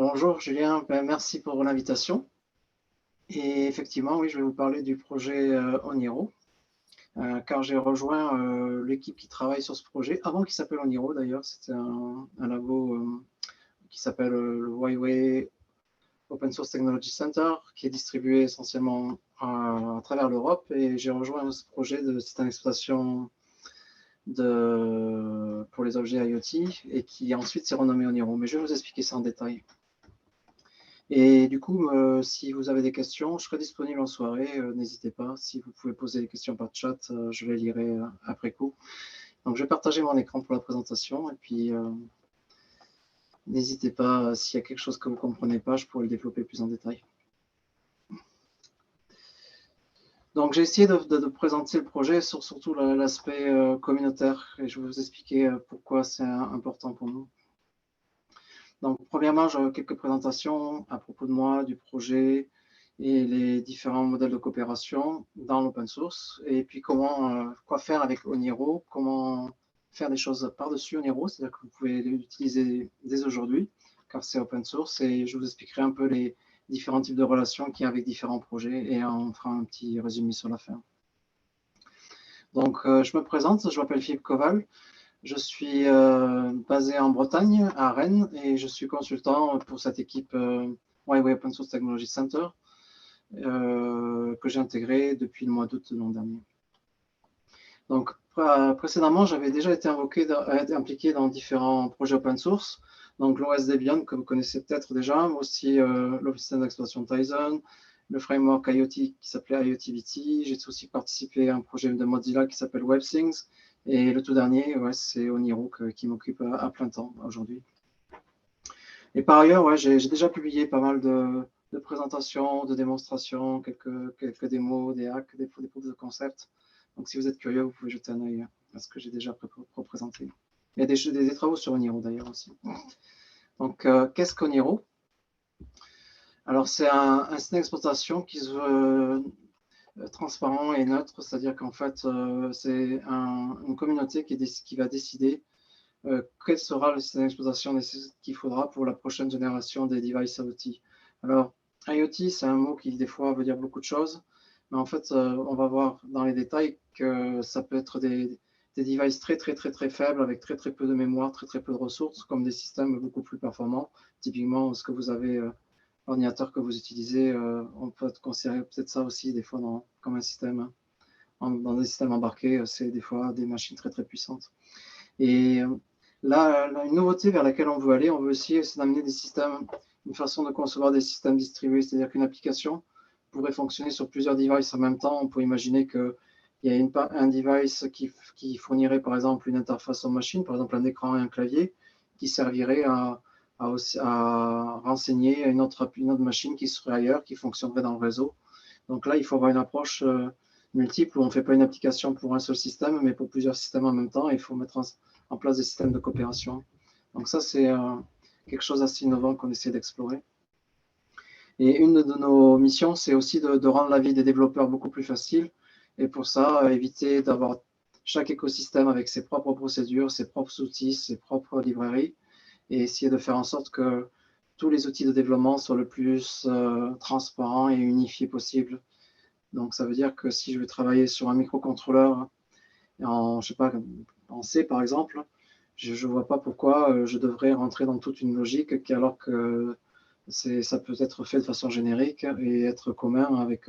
Bonjour Julien, merci pour l'invitation. Et effectivement, oui, je vais vous parler du projet Oniro, car j'ai rejoint l'équipe qui travaille sur ce projet, avant qu'il s'appelle Oniro d'ailleurs. C'était un labo qui s'appelle le Huawei Open Source Technology Center, qui est distribué essentiellement à travers l'Europe. Et j'ai rejoint ce projet de système d'exploitation pour les objets IoT, et qui ensuite s'est renommé Oniro. Mais je vais vous expliquer ça en détail. Et du coup, si vous avez des questions, je serai disponible en soirée. N'hésitez pas. Si vous pouvez poser des questions par chat, je les lirai après coup. Donc, je vais partager mon écran pour la présentation. Et puis, n'hésitez pas, s'il y a quelque chose que vous ne comprenez pas, je pourrai le développer plus en détail. Donc, j'ai essayé de présenter le projet sur surtout l'aspect communautaire. Et je vais vous expliquer pourquoi c'est important pour nous. Donc, premièrement, j'aurai quelques présentations à propos de moi, du projet et les différents modèles de coopération dans l'open source. Et puis, quoi faire avec Oniro, comment faire des choses par-dessus Oniro, c'est-à-dire que vous pouvez l'utiliser dès aujourd'hui, car c'est open source. Et je vous expliquerai un peu les différents types de relations qu'il y a avec différents projets et on fera un petit résumé sur la fin. Donc, je me présente, je m'appelle Philippe Koval. Je suis basé en Bretagne, à Rennes, et je suis consultant pour cette équipe Huawei Open Source Technology Center que j'ai intégré depuis le mois d'août de l'an dernier. Donc, précédemment, j'avais déjà été impliqué dans différents projets open source, donc l'OS Debian, que vous connaissez peut-être déjà, mais aussi le système d'exploitation Tizen, le framework IoT qui s'appelait IoTVT. J'ai aussi participé à un projet de Mozilla qui s'appelle WebThings. Et le tout dernier, ouais, c'est Oniro qui m'occupe à plein temps aujourd'hui. Et par ailleurs, ouais, j'ai déjà publié pas mal de présentations, de démonstrations, quelques démos, des hacks, des proof de concept. Donc si vous êtes curieux, vous pouvez jeter un œil à ce que j'ai déjà présenté. Il y a des travaux sur Oniro d'ailleurs aussi. Donc qu'est-ce qu'Oniro? Alors c'est un système d'exploitation qui se veut transparent et neutre, c'est-à-dire qu'en fait, c'est une communauté qui va décider quel sera le système d'exploitation qu'il faudra pour la prochaine génération des devices IoT. Alors, IoT, c'est un mot qui, des fois, veut dire beaucoup de choses, mais en fait, on va voir dans les détails que ça peut être des devices très, très, très, très faibles, avec très, très peu de mémoire, très, très peu de ressources, comme des systèmes beaucoup plus performants. Typiquement, ce que vous avez l'ordinateur que vous utilisez, on peut considérer peut-être ça aussi des fois comme un système. Dans des systèmes embarqués, c'est des fois des machines très très puissantes. Et là, une nouveauté vers laquelle on veut aller, on veut aussi d'amener des systèmes, une façon de concevoir des systèmes distribués, c'est-à-dire qu'une application pourrait fonctionner sur plusieurs devices en même temps. On peut imaginer qu'il y a un device qui fournirait par exemple une interface aux machines, par exemple un écran et un clavier, qui servirait à renseigner une autre machine qui serait ailleurs, qui fonctionnerait dans le réseau. Donc là, il faut avoir une approche multiple où on ne fait pas une application pour un seul système, mais pour plusieurs systèmes en même temps. Et il faut mettre en place des systèmes de coopération. Donc ça, c'est quelque chose d'assez innovant qu'on essaie d'explorer. Et une de nos missions, c'est aussi de rendre la vie des développeurs beaucoup plus facile. Et pour ça, éviter d'avoir chaque écosystème avec ses propres procédures, ses propres outils, ses propres librairies, et essayer de faire en sorte que tous les outils de développement soient le plus transparents et unifiés possible. Donc, ça veut dire que si je veux travailler sur un microcontrôleur je sais pas, en C par exemple, je ne vois pas pourquoi je devrais rentrer dans toute une logique alors que ça peut être fait de façon générique et être commun avec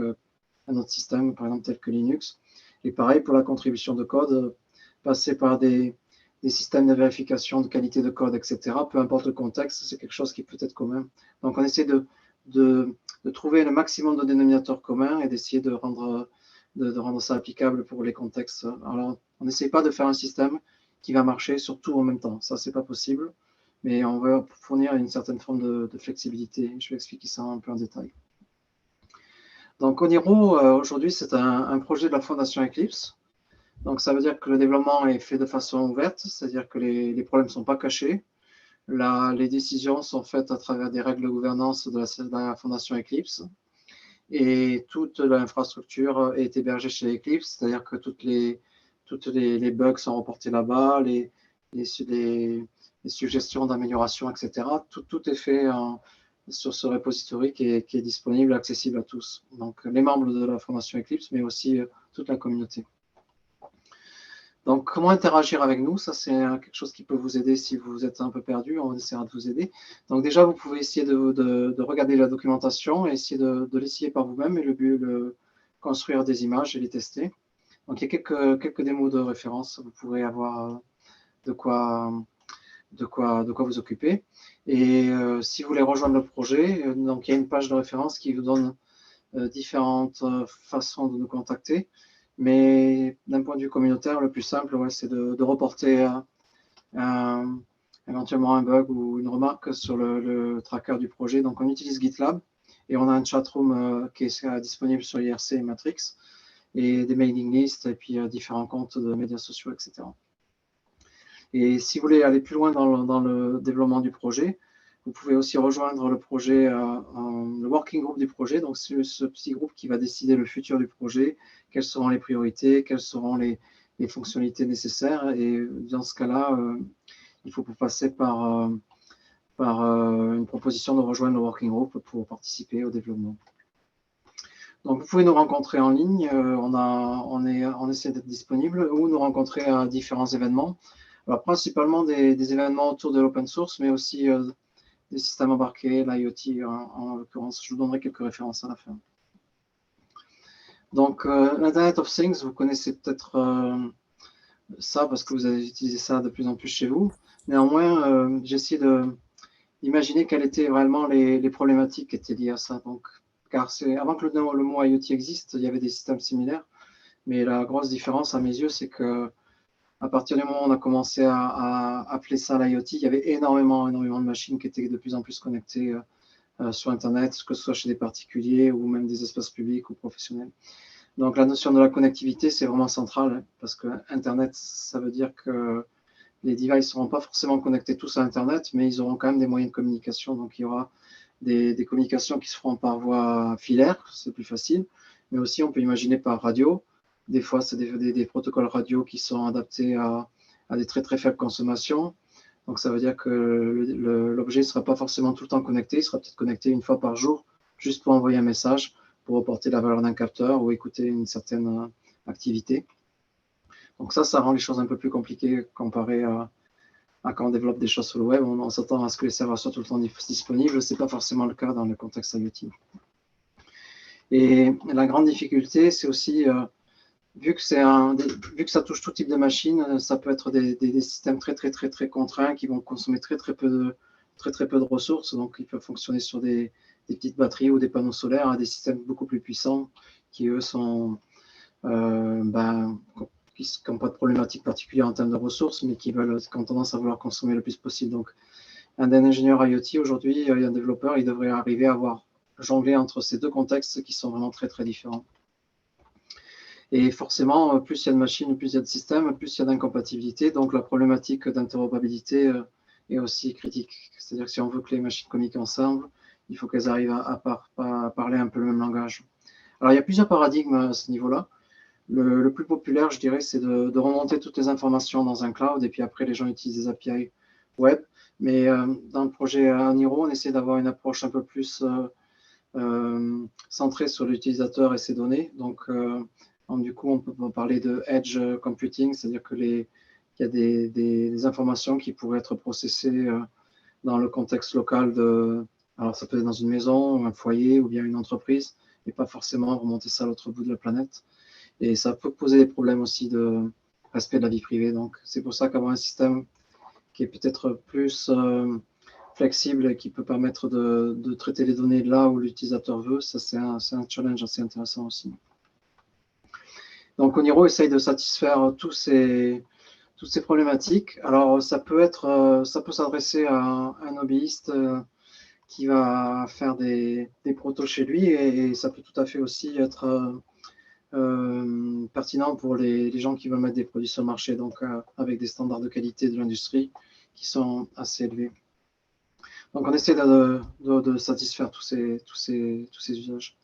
un autre système, par exemple tel que Linux. Et pareil pour la contribution de code, passer par des systèmes de vérification de qualité de code, etc. Peu importe le contexte, c'est quelque chose qui peut être commun. Donc on essaie de trouver le maximum de dénominateurs communs et d'essayer de rendre ça applicable pour les contextes. Alors on n'essaie pas de faire un système qui va marcher sur tout en même temps. Ça, c'est pas possible, mais on va fournir une certaine forme de flexibilité. Je vais expliquer ça un peu en détail. Donc Oniro, aujourd'hui, c'est un projet de la Fondation Eclipse. Donc ça veut dire que le développement est fait de façon ouverte, c'est-à-dire que les problèmes ne sont pas cachés. Les décisions sont faites à travers des règles de gouvernance de la Fondation Eclipse. Et toute l'infrastructure est hébergée chez Eclipse, c'est-à-dire que toutes les bugs sont reportés là-bas, les suggestions d'amélioration, etc. Tout est fait sur ce repository qui est disponible, accessible à tous. Donc, les membres de la formation Eclipse, mais aussi toute la communauté. Donc, comment interagir avec nous? Ça, c'est quelque chose qui peut vous aider si vous êtes un peu perdu. On essaiera de vous aider. Donc, déjà, vous pouvez essayer de regarder la documentation et essayer de l'essayer par vous-même et construire des images et les tester. Donc, il y a quelques démos de référence. Vous pourrez avoir de quoi vous occuper. Et si vous voulez rejoindre le projet, donc il y a une page de référence qui vous donne différentes façons de nous contacter. Mais d'un point de vue communautaire, le plus simple, ouais, c'est de reporter éventuellement un bug ou une remarque sur le tracker du projet. Donc, on utilise GitLab et on a un chatroom qui est disponible sur IRC et Matrix, et des mailing lists, et puis différents comptes de médias sociaux, etc. Et si vous voulez aller plus loin dans le développement du projet, vous pouvez aussi rejoindre le projet, le working group du projet. Donc, c'est ce petit groupe qui va décider le futur du projet, quelles seront les priorités, quelles seront les fonctionnalités nécessaires. Et dans ce cas-là, il faut passer par une proposition de rejoindre le working group pour participer au développement. Donc, vous pouvez nous rencontrer en ligne. On essaie d'être disponible, ou nous rencontrer à différents événements. Alors, principalement des événements autour de l'open source, mais aussi des systèmes embarqués, l'IoT en l'occurrence. Je vous donnerai quelques références à la fin. Donc, l'Internet of Things, vous connaissez peut-être ça parce que vous avez utilisé ça de plus en plus chez vous. Néanmoins, j'ai essayé d'imaginer quelles étaient vraiment les problématiques qui étaient liées à ça. Donc, car avant que le mot IoT existe, il y avait des systèmes similaires. Mais la grosse différence, à mes yeux, c'est que à partir du moment où on a commencé à appeler ça l'IoT, il y avait énormément de machines qui étaient de plus en plus connectées sur Internet, que ce soit chez des particuliers ou même des espaces publics ou professionnels. Donc la notion de la connectivité, c'est vraiment central, parce que Internet, ça veut dire que les devices ne seront pas forcément connectés tous à Internet, mais ils auront quand même des moyens de communication. Donc il y aura des communications qui se feront par voie filaire, c'est plus facile, mais aussi on peut imaginer par radio. Des fois, c'est des protocoles radio qui sont adaptés à des très très faibles consommations. Donc ça veut dire que l'objet ne sera pas forcément tout le temps connecté, il sera peut-être connecté une fois par jour, juste pour envoyer un message, pour reporter la valeur d'un capteur ou écouter une certaine activité. Donc ça rend les choses un peu plus compliquées comparé à quand on développe des choses sur le web. On s'attend à ce que les serveurs soient tout le temps disponibles. Ce n'est pas forcément le cas dans le contexte IoT. Et la grande difficulté, c'est aussi, vu que ça touche tout type de machine, ça peut être des systèmes très contraints qui vont consommer très peu de ressources. Donc, ils peuvent fonctionner sur des petites batteries ou des panneaux solaires, à des systèmes beaucoup plus puissants qui, eux, qui n'ont pas de problématique particulière en termes de ressources, mais qui ont tendance à vouloir consommer le plus possible. Donc, un ingénieur IoT aujourd'hui, un développeur, il devrait arriver à jongler entre ces deux contextes qui sont vraiment très différents. Et forcément, plus il y a de machines, plus il y a de systèmes, plus il y a d'incompatibilité. Donc, la problématique d'interopérabilité est aussi critique. C'est-à-dire que si on veut que les machines communiquent ensemble, il faut qu'elles arrivent à parler un peu le même langage. Alors, il y a plusieurs paradigmes à ce niveau-là. Le plus populaire, je dirais, c'est de remonter toutes les informations dans un cloud, et puis après, les gens utilisent des API web. Mais dans le projet Niro, on essaie d'avoir une approche un peu plus centrée sur l'utilisateur et ses données. Donc, du coup, on peut parler de edge computing, c'est-à-dire qu'il y a des informations qui pourraient être processées dans le contexte local alors ça peut être dans une maison, un foyer ou bien une entreprise, et pas forcément remonter ça à l'autre bout de la planète. Et ça peut poser des problèmes aussi de respect de la vie privée. Donc, c'est pour ça qu'avoir un système qui est peut-être plus flexible et qui peut permettre de traiter les données là où l'utilisateur veut, ça c'est un challenge assez intéressant aussi. Donc, Oniro essaye de satisfaire toutes ces problématiques. Alors, ça peut s'adresser à un hobbyiste qui va faire des protos chez lui, et ça peut tout à fait aussi être pertinent pour les gens qui veulent mettre des produits sur le marché, donc avec des standards de qualité de l'industrie qui sont assez élevés. Donc on essaie de satisfaire tous ces usages.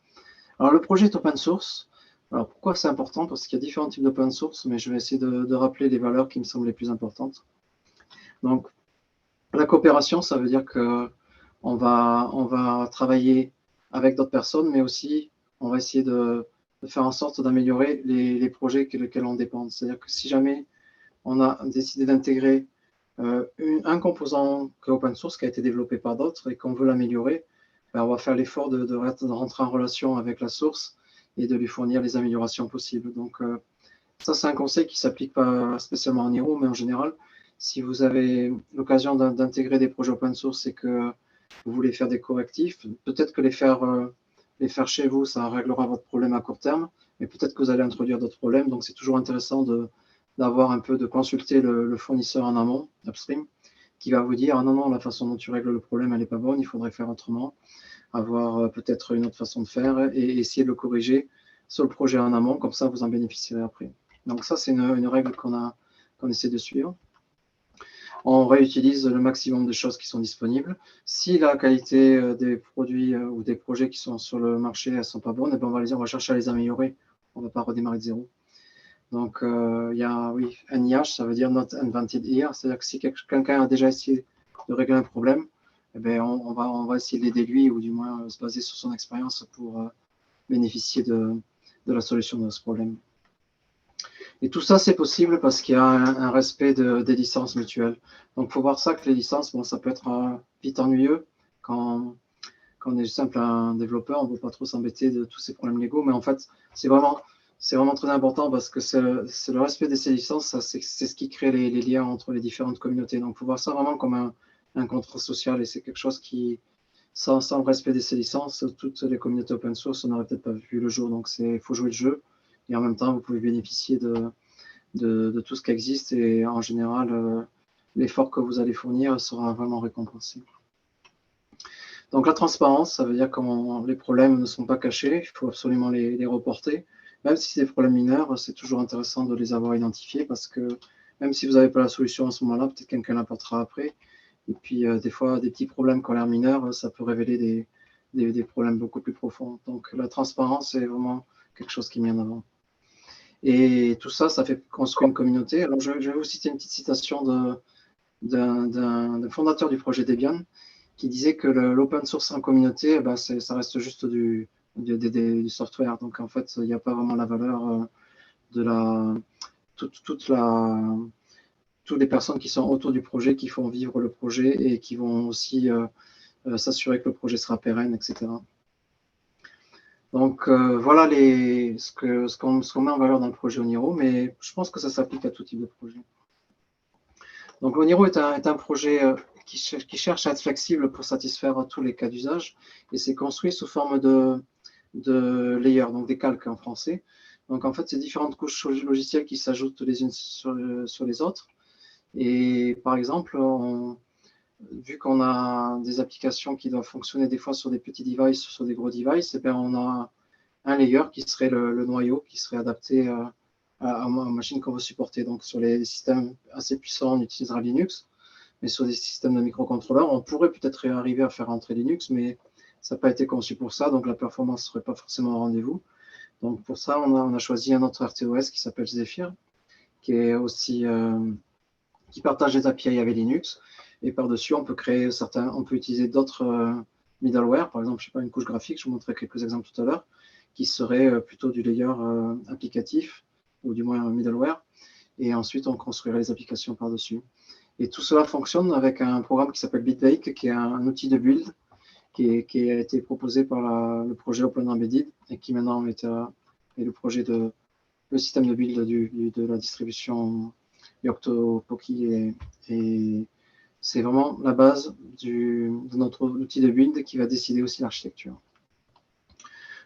Alors le projet est open source. Alors pourquoi c'est important? Parce qu'il y a différents types d'open source, mais je vais essayer de rappeler les valeurs qui me semblent les plus importantes. Donc la coopération, ça veut dire que on va travailler avec d'autres personnes, mais aussi on va essayer de faire en sorte d'améliorer les projets lesquels on dépend. C'est-à-dire que si jamais on a décidé d'intégrer un composant qui est open source, qui a été développé par d'autres et qu'on veut l'améliorer, ben on va faire l'effort de rentrer en relation avec la source et de lui fournir les améliorations possibles. Donc, ça, c'est un conseil qui ne s'applique pas spécialement en Niro, mais en général, si vous avez l'occasion d'intégrer des projets open source et que vous voulez faire des correctifs, peut-être que les faire chez vous, ça réglera votre problème à court terme, mais peut-être que vous allez introduire d'autres problèmes. Donc, c'est toujours intéressant d'avoir un peu de consulter le fournisseur en amont, upstream, qui va vous dire, ah non, non, la façon dont tu règles le problème, elle n'est pas bonne, il faudrait faire autrement, avoir peut-être une autre façon de faire et essayer de le corriger sur le projet en amont, comme ça vous en bénéficierez après. Donc ça, c'est une règle qu'on essaie de suivre. On réutilise le maximum de choses qui sont disponibles. Si la qualité des produits ou des projets qui sont sur le marché ne sont pas bonnes, eh bien on va chercher à les améliorer. On ne va pas redémarrer de zéro. Donc, il y a, oui, NIH, ça veut dire Not Invented Here. C'est-à-dire que si quelqu'un a déjà essayé de régler un problème, eh bien, on va essayer de l'aider lui, ou du moins se baser sur son expérience pour bénéficier de la solution de ce problème. Et tout ça, c'est possible parce qu'il y a un respect des licences mutuelles. Donc, il faut voir ça que les licences, bon, ça peut être vite ennuyeux quand on est simple un développeur, on ne veut pas trop s'embêter de tous ces problèmes légaux, mais en fait, c'est vraiment très important parce que c'est le respect de ces licences, c'est ce qui crée les liens entre les différentes communautés. Donc, il faut voir ça vraiment comme un contrat social et c'est quelque chose qui, sans le respect de ces licences, toutes les communautés open source, on n'aurait peut-être pas vu le jour. Donc, il faut jouer le jeu et en même temps, vous pouvez bénéficier de tout ce qui existe et en général, l'effort que vous allez fournir sera vraiment récompensé. Donc la transparence, ça veut dire que les problèmes ne sont pas cachés, il faut absolument les reporter. Même si c'est des problèmes mineurs, c'est toujours intéressant de les avoir identifiés parce que même si vous n'avez pas la solution à ce moment-là, peut-être quelqu'un l'apportera après. Et puis des fois, des petits problèmes qui ont l'air mineurs, ça peut révéler des problèmes beaucoup plus profonds. Donc la transparence est vraiment quelque chose qui est mis en avant. Et tout ça, ça fait construire une communauté. Alors je vais vous citer une petite citation d'un fondateur du projet Debian qui disait que l'open source en communauté, eh ben, ça reste juste du software. Donc, en fait, il n'y a pas vraiment la valeur de toutes les personnes qui sont autour du projet, qui font vivre le projet et qui vont aussi s'assurer que le projet sera pérenne, etc. Donc, voilà ce qu'on met en valeur dans le projet Oniro, mais je pense que ça s'applique à tout type de projet. Donc, Oniro est un projet qui cherche à être flexible pour satisfaire tous les cas d'usage et c'est construit sous forme de layers, donc des calques en français. Donc, en fait, c'est différentes couches logicielles qui s'ajoutent les unes sur les autres. Et par exemple, vu qu'on a des applications qui doivent fonctionner des fois sur des petits devices, sur des gros devices, et bien on a un layer qui serait le noyau, qui serait adapté à la machine qu'on veut supporter. Donc, sur les systèmes assez puissants, on utilisera Linux. Mais sur des systèmes de microcontrôleurs, on pourrait peut-être arriver à faire entrer Linux, mais ça n'a pas été conçu pour ça, donc la performance ne serait pas forcément au rendez-vous. Donc pour ça, on a choisi un autre RTOS qui s'appelle Zephyr, qui est aussi qui partage des API avec Linux. Et par-dessus, on peut utiliser d'autres middleware, par exemple, je sais pas, une couche graphique, je vous montrerai quelques exemples tout à l'heure, qui serait plutôt du layer applicatif, ou du moins un middleware. Et ensuite, on construirait les applications par-dessus. Et tout cela fonctionne avec un programme qui s'appelle Bitbake, qui est un outil de build qui a été proposé par le projet Open Embedded et qui maintenant est le système de build de la distribution Yocto Poki. Et c'est vraiment la base de notre outil de build qui va décider aussi l'architecture.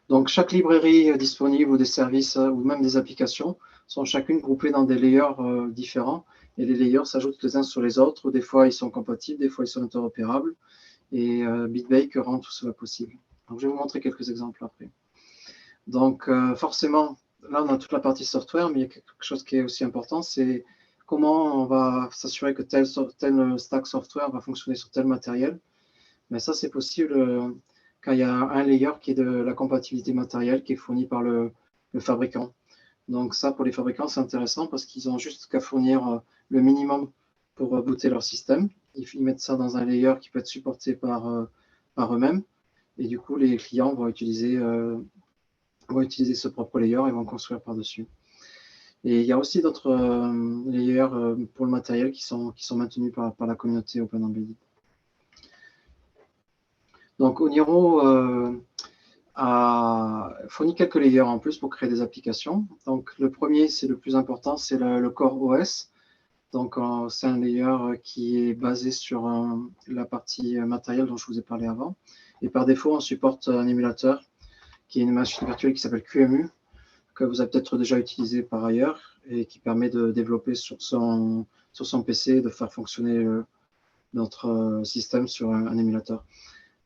Donc, chaque librairie disponible ou des services ou même des applications sont chacune groupées dans des layers différents. Et les layers s'ajoutent les uns sur les autres. Des fois, ils sont compatibles, des fois, ils sont interopérables. Et Bitbake rend tout cela possible. Donc, je vais vous montrer quelques exemples après. Donc, forcément, là, on a toute la partie software, mais il y a quelque chose qui est aussi important, c'est comment on va s'assurer que tel stack software va fonctionner sur tel matériel. Mais ça, c'est possible quand il y a un layer qui est de la compatibilité matérielle qui est fourni par le fabricant. Donc ça, pour les fabricants, c'est intéressant parce qu'ils ont juste qu'à fournir le minimum pour booter leur système. Ils mettent ça dans un layer qui peut être supporté par par eux-mêmes. Et du coup, les clients vont utiliser ce propre layer et vont construire par-dessus. Et il y a aussi d'autres layers pour le matériel qui sont maintenus par la communauté Open Embedded. Donc, Oniro a fourni quelques layers en plus pour créer des applications. Donc, le premier, c'est le plus important, c'est le Core OS. Donc, c'est un layer qui est basé sur la partie matérielle dont je vous ai parlé avant. Et par défaut, on supporte un émulateur qui est une machine virtuelle qui s'appelle QEMU, que vous avez peut-être déjà utilisé par ailleurs et qui permet de développer sur son PC, de faire fonctionner notre système sur un émulateur.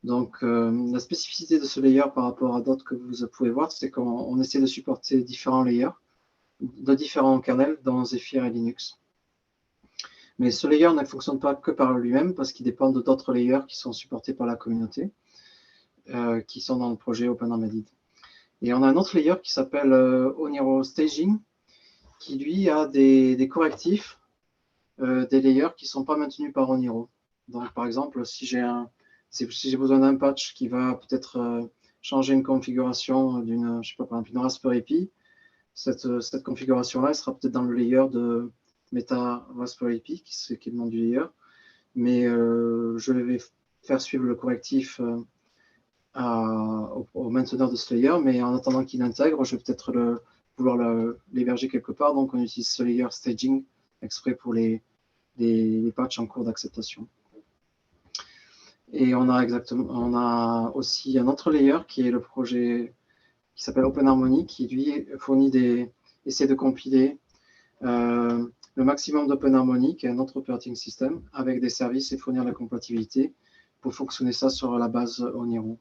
Donc, la spécificité de ce layer par rapport à d'autres que vous pouvez voir, c'est qu'on essaie de supporter différents layers de différents kernels dans Zephyr et Linux. Mais ce layer ne fonctionne pas que par lui-même parce qu'il dépend d'autres layers qui sont supportés par la communauté, qui sont dans le projet Open Embedded. Et on a un autre layer qui s'appelle Oniro Staging, qui lui a des correctifs, des layers qui ne sont pas maintenus par Oniro. Donc, par exemple, si j'ai besoin d'un patch qui va peut-être changer une configuration d'une, je sais pas, par exemple, une Raspberry Pi, cette configuration-là sera peut-être dans le layer de Meta Raspberry Pi, qui est le nom du layer, mais je vais faire suivre le correctif au mainteneur de ce layer, mais en attendant qu'il intègre, je vais peut-être vouloir l'héberger quelque part, donc on utilise ce layer staging exprès pour les patchs en cours d'acceptation. Et on a aussi un autre layer qui est le projet qui s'appelle Open Harmony, qui lui essaie de compiler le maximum d'Open Harmony, qui est un autre operating system, avec des services et fournir la compatibilité pour fonctionner ça sur la base Oniro.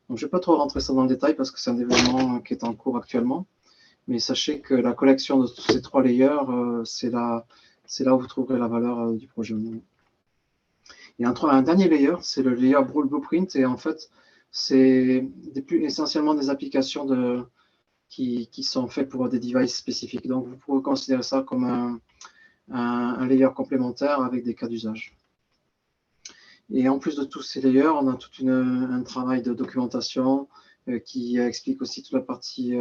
Donc, je ne vais pas trop rentrer ça dans le détail parce que c'est un développement qui est en cours actuellement, mais sachez que la collection de tous ces trois layers, c'est là où vous trouverez la valeur du projet Oniro. Et un dernier layer, c'est le layer Blueprint, et en fait, c'est essentiellement des applications qui sont faites pour des devices spécifiques. Donc, vous pouvez considérer ça comme un layer complémentaire avec des cas d'usage. Et en plus de tous ces layers, on a tout un travail de documentation qui explique aussi toute la partie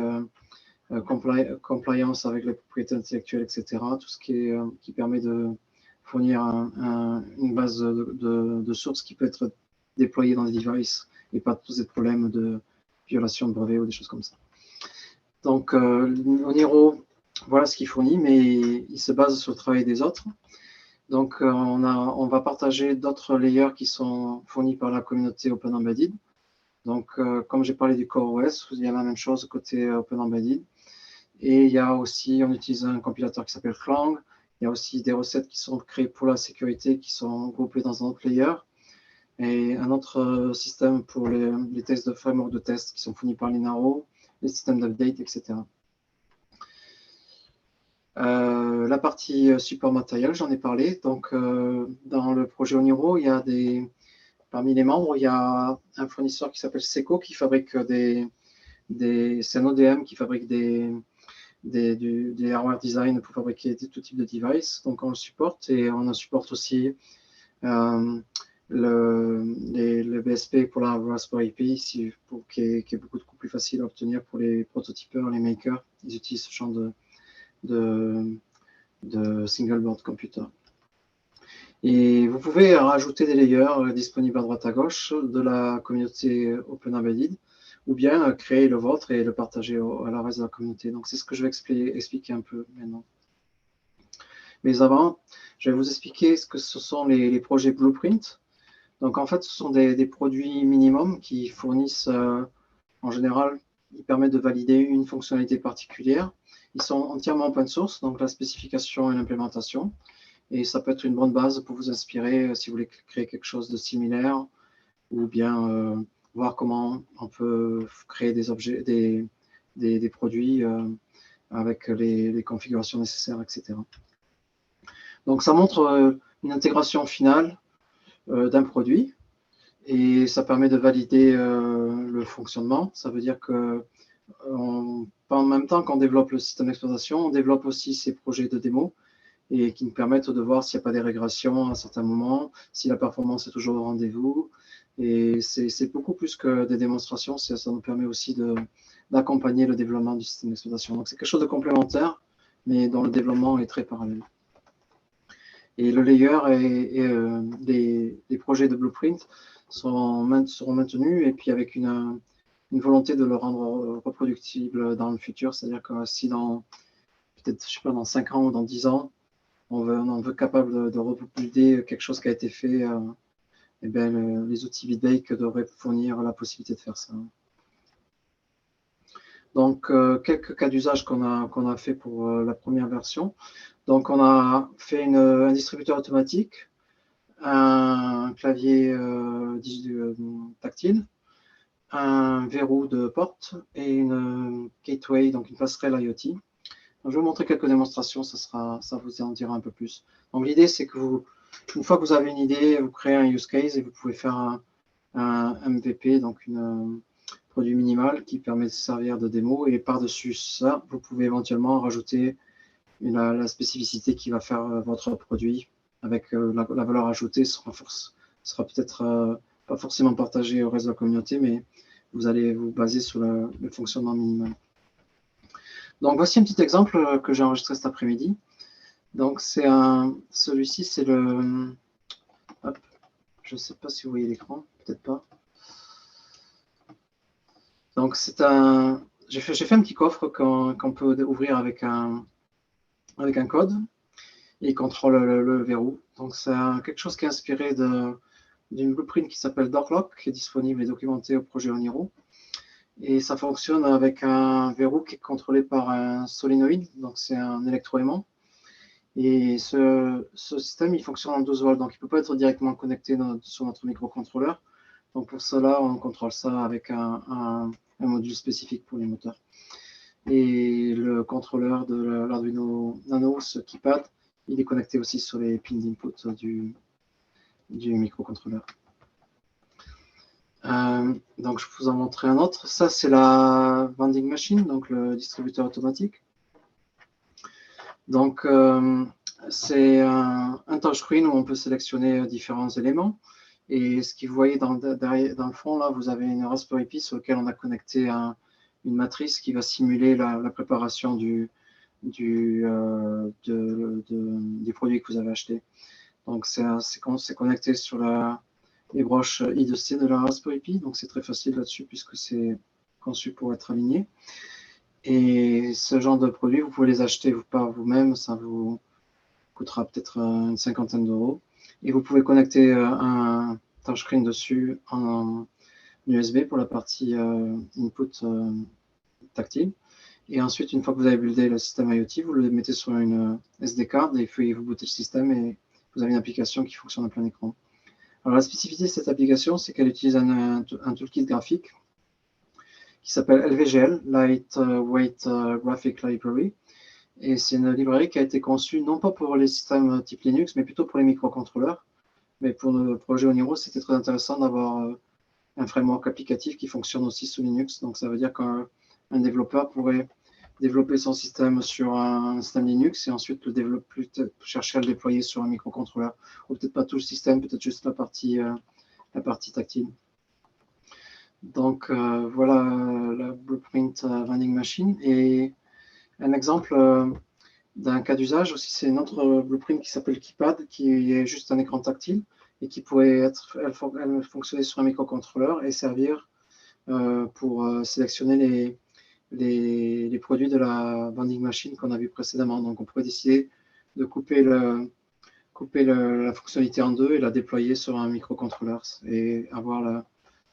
compliance avec les propriétés intellectuelles, etc. Tout ce qui permet de fournir une base de sources qui peut être déployée dans des devices et pas tous ces problèmes de violation de brevets ou des choses comme ça. Donc, Oniro, voilà ce qu'il fournit, mais il se base sur le travail des autres. Donc, on va partager d'autres layers qui sont fournis par la communauté Open Embedded. Donc, comme j'ai parlé du Core OS, il y a la même chose côté Open Embedded. Et il y a aussi, on utilise un compilateur qui s'appelle Clang. Il y a aussi des recettes qui sont créées pour la sécurité qui sont groupées dans un autre layer. Et un autre système pour les tests de framework de test qui sont fournis par Linaro, les systèmes d'update, etc. La partie support matériel, j'en ai parlé. Donc, dans le projet Oniro, il y a parmi les membres, il y a un fournisseur qui s'appelle Seco qui fabrique c'est un ODM qui fabrique des hardware design pour fabriquer tout type de device. Donc, on le supporte et on supporte aussi le BSP pour la Raspberry Pi, qui est beaucoup plus facile à obtenir pour les prototypeurs, les makers. Ils utilisent ce genre de single board computer. Et vous pouvez rajouter des layers disponibles à droite à gauche de la communauté Open Embedded, ou bien créer le vôtre et le partager à la reste de la communauté. Donc, c'est ce que je vais expliquer un peu maintenant. Mais avant, je vais vous expliquer ce que ce sont les projets Blueprint. Donc, en fait, ce sont des produits minimum qui fournissent, en général, ils permettent de valider une fonctionnalité particulière. Ils sont entièrement open source, donc la spécification et l'implémentation. Et ça peut être une bonne base pour vous inspirer si vous voulez créer quelque chose de similaire ou bien voir comment on peut créer des objets, des produits avec les configurations nécessaires, etc. Donc, ça montre une intégration finale d'un produit et ça permet de valider le fonctionnement. Ça veut dire que en même temps qu'on développe le système d'exploitation, on développe aussi ces projets de démo et qui nous permettent de voir s'il n'y a pas des régressions à un certain moment, si la performance est toujours au rendez-vous, Et c'est beaucoup plus que des démonstrations, ça nous permet aussi d'accompagner le développement du système d'exploitation. Donc c'est quelque chose de complémentaire, mais dont le développement est très parallèle. Et le layer et les projets de blueprint seront maintenus, et puis avec une volonté de le rendre reproductible dans le futur. C'est-à-dire que si peut-être, je sais pas, dans 5 ans ou dans 10 ans, on veut capable de reproduire quelque chose qui a été fait, et bien, les outils Bitbake devraient fournir la possibilité de faire ça. Donc, quelques cas d'usage qu'on a fait pour la première version. Donc, on a fait un distributeur automatique, un clavier tactile, un verrou de porte et une gateway, donc une passerelle IoT. Donc, je vais vous montrer quelques démonstrations, ça vous en dira un peu plus. Donc, l'idée, c'est que une fois que vous avez une idée, vous créez un use case et vous pouvez faire un MVP, donc un produit minimal qui permet de servir de démo. Et par-dessus ça, vous pouvez éventuellement rajouter la spécificité qui va faire votre produit avec la valeur ajoutée sera peut-être pas forcément partagée au reste de la communauté, mais vous allez vous baser sur le fonctionnement minimal. Donc, voici un petit exemple que j'ai enregistré cet après-midi. Donc, celui-ci, c'est le... Hop, je ne sais pas si vous voyez l'écran, peut-être pas. Donc, j'ai fait un petit coffre qu'on peut ouvrir avec un code et il contrôle le verrou. Donc, c'est quelque chose qui est inspiré d'une blueprint qui s'appelle DoorLock, qui est disponible et documentée au projet Oniro. Et ça fonctionne avec un verrou qui est contrôlé par un solénoïde, donc c'est un électroaimant. Et ce système, il fonctionne en 12 volts, donc il ne peut pas être directement connecté sur notre microcontrôleur. Donc pour cela, on contrôle ça avec un module spécifique pour les moteurs. Et le contrôleur de l'Arduino Nano, ce keypad, il est connecté aussi sur les pins d'input du microcontrôleur. Donc je vous en montrer un autre. Ça, c'est la vending machine, donc le distributeur automatique. Donc, c'est un touchscreen où on peut sélectionner différents éléments. Et ce que vous voyez dans le fond, là, vous avez une Raspberry Pi sur laquelle on a connecté une matrice qui va simuler la préparation du produit que vous avez acheté. Donc, c'est connecté sur les broches I2C de la Raspberry Pi. Donc, c'est très facile là-dessus puisque c'est conçu pour être aligné. Et ce genre de produits, vous pouvez les acheter par vous-même, ça vous coûtera peut-être une cinquantaine d'euros. Et vous pouvez connecter un touchscreen dessus en USB pour la partie input tactile. Et ensuite, une fois que vous avez buildé le système IoT, vous le mettez sur une SD card et puis vous bootez le système et vous avez une application qui fonctionne en plein écran. Alors la spécificité de cette application, c'est qu'elle utilise un toolkit graphique qui s'appelle LVGL, Lightweight Graphic Library. Et c'est une librairie qui a été conçue non pas pour les systèmes type Linux, mais plutôt pour les microcontrôleurs. Mais pour le projet Oniro, c'était très intéressant d'avoir un framework applicatif qui fonctionne aussi sous Linux. Donc ça veut dire qu'un développeur pourrait développer son système sur un système Linux et ensuite chercher à le déployer sur un microcontrôleur. Ou peut-être pas tout le système, peut-être juste la partie tactile. Donc voilà la blueprint vending machine. Et un exemple d'un cas d'usage aussi, c'est une autre blueprint qui s'appelle Keypad, qui est juste un écran tactile et qui pourrait fonctionner sur un microcontrôleur et servir pour sélectionner les produits de la vending machine qu'on a vu précédemment. Donc on pourrait décider de couper la fonctionnalité en deux et la déployer sur un microcontrôleur et avoir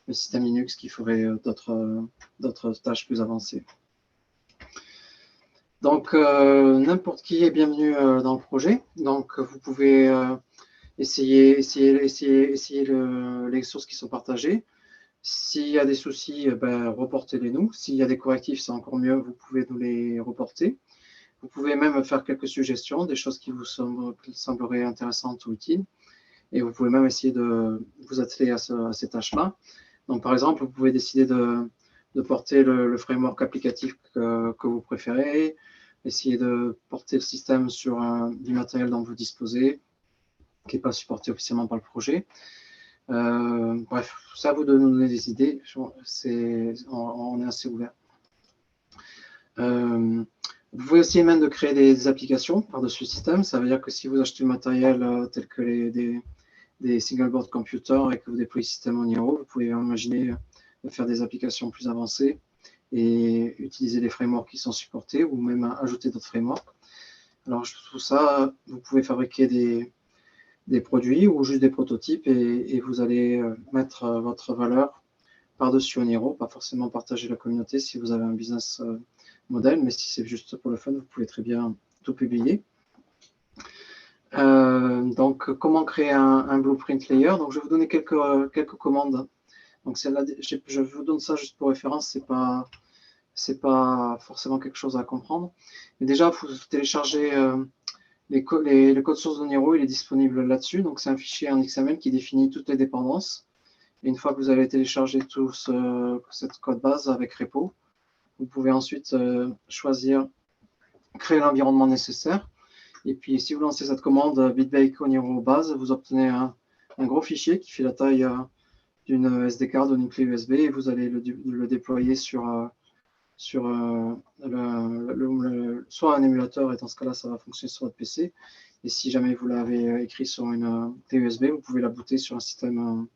le système Linux qui ferait d'autres tâches plus avancées. Donc, n'importe qui est bienvenu dans le projet. Donc, vous pouvez essayer les sources qui sont partagées. S'il y a des soucis, reportez-les nous. S'il y a des correctifs, c'est encore mieux, vous pouvez nous les reporter. Vous pouvez même faire quelques suggestions, des choses qui vous sembleraient intéressantes ou utiles. Et vous pouvez même essayer de vous atteler à ces tâches-là. Donc, par exemple, vous pouvez décider de porter le framework applicatif que vous préférez, essayer de porter le système sur du matériel dont vous disposez, qui n'est pas supporté officiellement par le projet. Bref, c'est à vous de nous donner des idées. On est assez ouvert. Vous pouvez aussi même de créer des applications par-dessus le système. Ça veut dire que si vous achetez du matériel tel que des single board computers et que vous déployez le système en Niro, vous pouvez imaginer de faire des applications plus avancées et utiliser les frameworks qui sont supportés ou même ajouter d'autres frameworks. Alors, tout ça, vous pouvez fabriquer des produits ou juste des prototypes et vous allez mettre votre valeur par-dessus Niro, pas forcément partager la communauté si vous avez un business modèle, mais si c'est juste pour le fun, vous pouvez très bien tout publier. Donc, comment créer un blueprint layer? Donc, je vais vous donner quelques commandes. Donc, je vous donne ça juste pour référence, c'est pas forcément quelque chose à comprendre. Mais déjà, il faut télécharger le code source de Niro, il est disponible là-dessus. Donc, c'est un fichier en XML qui définit toutes les dépendances. Et une fois que vous avez téléchargé tout cette code base avec repo, vous pouvez ensuite choisir, créer l'environnement nécessaire. Et puis, si vous lancez cette commande bitbake Niro base, vous obtenez un gros fichier qui fait la taille d'une SD card ou d'une clé USB et vous allez le déployer sur soit un émulateur, et dans ce cas-là, ça va fonctionner sur votre PC. Et si jamais vous l'avez écrit sur une clé USB, vous pouvez la booter sur un système,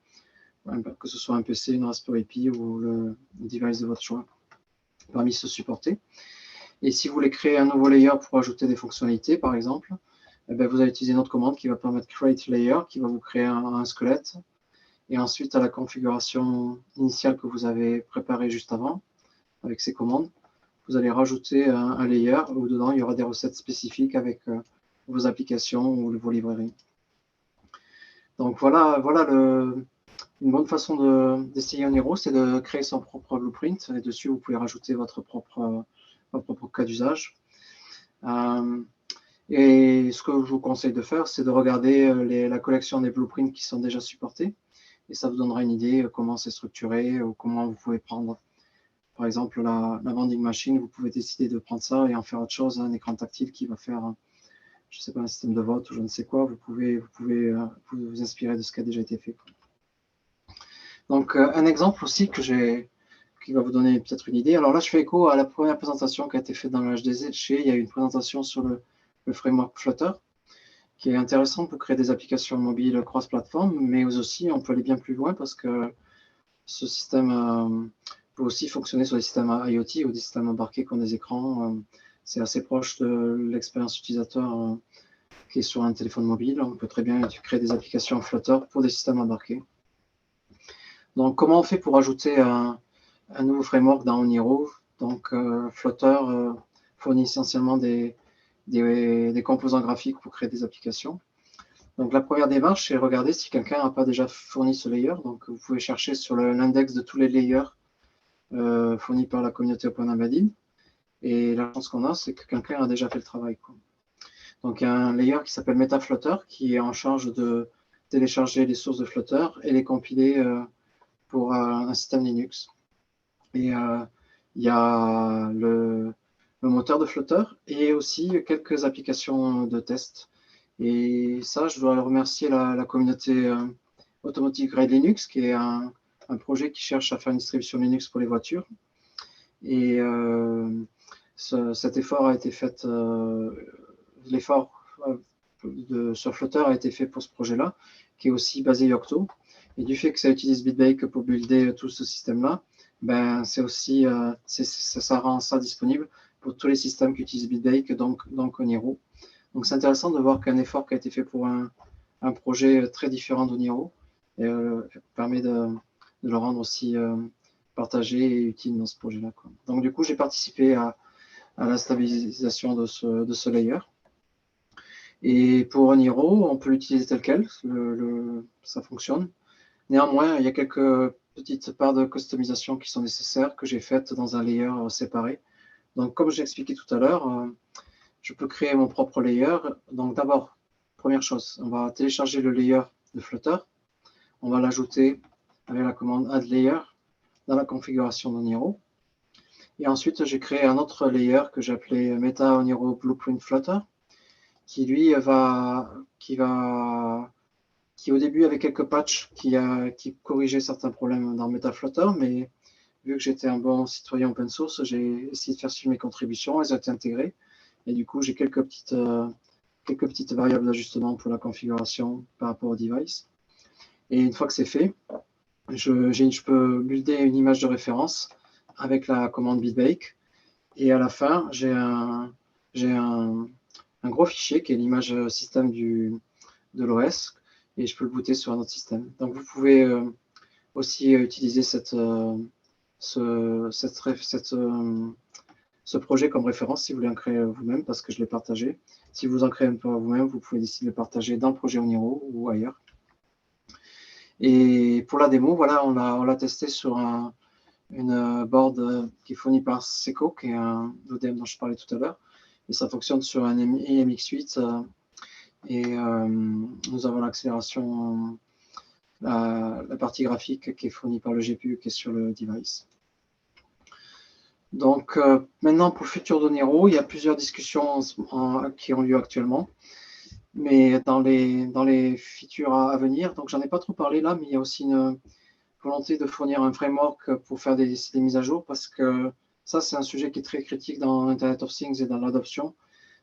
que ce soit un PC, une Raspberry Pi ou le device de votre choix, parmi ceux supportés. Et si vous voulez créer un nouveau layer pour ajouter des fonctionnalités, par exemple, eh bien, vous allez utiliser une autre commande qui va permettre create layer, qui va vous créer un squelette. Et ensuite, à la configuration initiale que vous avez préparée juste avant, avec ces commandes, vous allez rajouter un layer où dedans, il y aura des recettes spécifiques avec vos applications ou vos librairies. Donc voilà une bonne façon d'essayer Niro, c'est de créer son propre blueprint. Et dessus, vous pouvez rajouter votre propre cas d'usage. Et ce que je vous conseille de faire, c'est de regarder la collection des blueprints qui sont déjà supportés. Et ça vous donnera une idée comment c'est structuré ou comment vous pouvez prendre. Par exemple, la vending machine, vous pouvez décider de prendre ça et en faire autre chose, un écran tactile qui va faire, je ne sais pas, un système de vote ou je ne sais quoi. Vous pouvez vous inspirer de ce qui a déjà été fait. Donc, un exemple aussi qui va vous donner peut-être une idée. Alors là, je fais écho à la première présentation qui a été faite dans le HDZ. Il y a eu une présentation sur le framework Flutter, qui est intéressant pour créer des applications mobiles cross-platform, mais aussi, on peut aller bien plus loin parce que ce système peut aussi fonctionner sur des systèmes IoT ou des systèmes embarqués comme des écrans. C'est assez proche de l'expérience utilisateur qui est sur un téléphone mobile. On peut très bien créer des applications Flutter pour des systèmes embarqués. Donc, comment on fait pour ajouter un nouveau framework dans Niro? Donc, Flutter fournit essentiellement des composants graphiques pour créer des applications. Donc, la première démarche, c'est regarder si quelqu'un n'a pas déjà fourni ce layer. Donc, vous pouvez chercher sur l'index de tous les layers fournis par la communauté OpenEmbedded. Et la chance qu'on a, c'est que quelqu'un a déjà fait le travail, quoi. Donc, il y a un layer qui s'appelle MetaFlutter qui est en charge de télécharger les sources de Flutter et les compiler pour un système Linux. Et il y a le moteur de Flutter et aussi quelques applications de test. Et ça, je dois remercier la communauté Automotive Grade Linux, qui est un projet qui cherche à faire une distribution Linux pour les voitures. Et cet effort a été fait, l'effort sur Flutter a été fait pour ce projet-là, qui est aussi basé Yocto. Et du fait que ça utilise bitbake pour builder tout ce système-là, ben, c'est aussi, ça rend ça disponible pour tous les systèmes qui utilisent bitbake, donc Niro. Donc c'est intéressant de voir qu'un effort qui a été fait pour un projet très différent de Niro permet de le rendre aussi partagé et utile dans ce projet-là. Donc du coup, j'ai participé à la stabilisation de ce layer. Et pour Niro, on peut l'utiliser tel quel, ça fonctionne. Néanmoins, il y a quelques petites parts de customisation qui sont nécessaires que j'ai faites dans un layer séparé. Donc comme j'ai expliqué tout à l'heure, je peux créer mon propre layer. Donc d'abord, première chose, on va télécharger le layer de Flutter. On va l'ajouter avec la commande add layer dans la configuration de Niro. Et ensuite, j'ai créé un autre layer que j'ai appelé Meta Niro Blueprint Flutter, qui lui qui au début avait quelques patchs qui corrigeaient certains problèmes dans MetaFlutter, mais vu que j'étais un bon citoyen open source, j'ai essayé de faire suivre mes contributions, elles ont été intégrées, et du coup j'ai quelques petites variables d'ajustement pour la configuration par rapport au device. Et une fois que c'est fait, je peux builder une image de référence avec la commande bitbake, et à la fin, j'ai un gros fichier qui est l'image système de l'OS, et je peux le booter sur un autre système. Donc vous pouvez aussi utiliser ce projet comme référence si vous voulez en créer vous-même, parce que je l'ai partagé. Si vous en créez un peu vous-même, vous pouvez décider de le partager dans le projet Oniro ou ailleurs. Et pour la démo, voilà, on l'a testé sur une board qui est fournie par Seco, qui est un ODM dont je parlais tout à l'heure. Et ça fonctionne sur un EMX8. Et nous avons l'accélération, la partie graphique qui est fournie par le GPU qui est sur le device. Donc maintenant, pour le futur d'Oniro, il y a plusieurs discussions qui ont lieu actuellement. Mais dans les features à venir, donc j'en ai pas trop parlé là, mais il y a aussi une volonté de fournir un framework pour faire des mises à jour, parce que ça, c'est un sujet qui est très critique dans Internet of Things et dans l'adoption.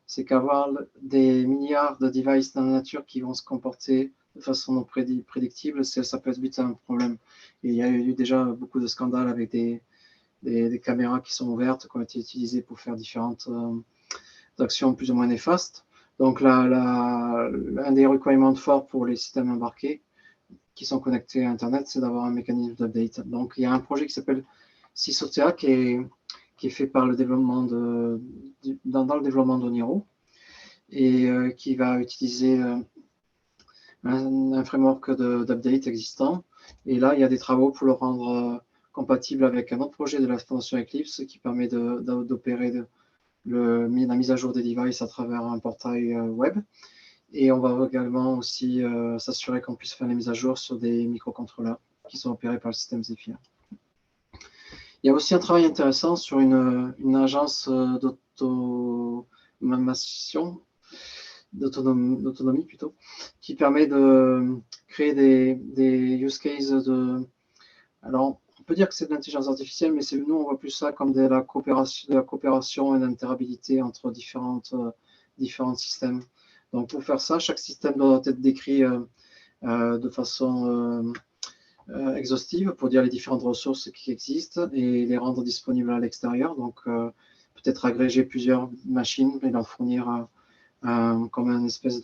C'est qu'avoir des milliards de devices dans la nature qui vont se comporter de façon non prédictible, ça peut être vite un problème. Et il y a eu déjà beaucoup de scandales avec des caméras qui sont ouvertes, qui ont été utilisées pour faire différentes actions plus ou moins néfastes. Donc, un des requirements forts pour les systèmes embarqués qui sont connectés à Internet, c'est d'avoir un mécanisme d'update. Donc, il y a un projet qui s'appelle Sysotea qui est fait par le développement dans le développement d'Oniro et qui va utiliser un framework d'update existant. Et là, il y a des travaux pour le rendre compatible avec un autre projet de la Fondation Eclipse qui permet d'opérer la mise à jour des devices à travers un portail web. Et on va également aussi s'assurer qu'on puisse faire les mises à jour sur des microcontrôleurs qui sont opérés par le système Zephyr. Il y a aussi un travail intéressant sur une agence d'autonomie plutôt, qui permet de créer des use cases alors, on peut dire que c'est de l'intelligence artificielle, mais nous, on voit plus ça comme de la coopération et l'interopérabilité entre différents systèmes. Donc, pour faire ça, chaque système doit être décrit de façon exhaustive pour dire les différentes ressources qui existent et les rendre disponibles à l'extérieur. Donc, peut-être agréger plusieurs machines et leur fournir comme une espèce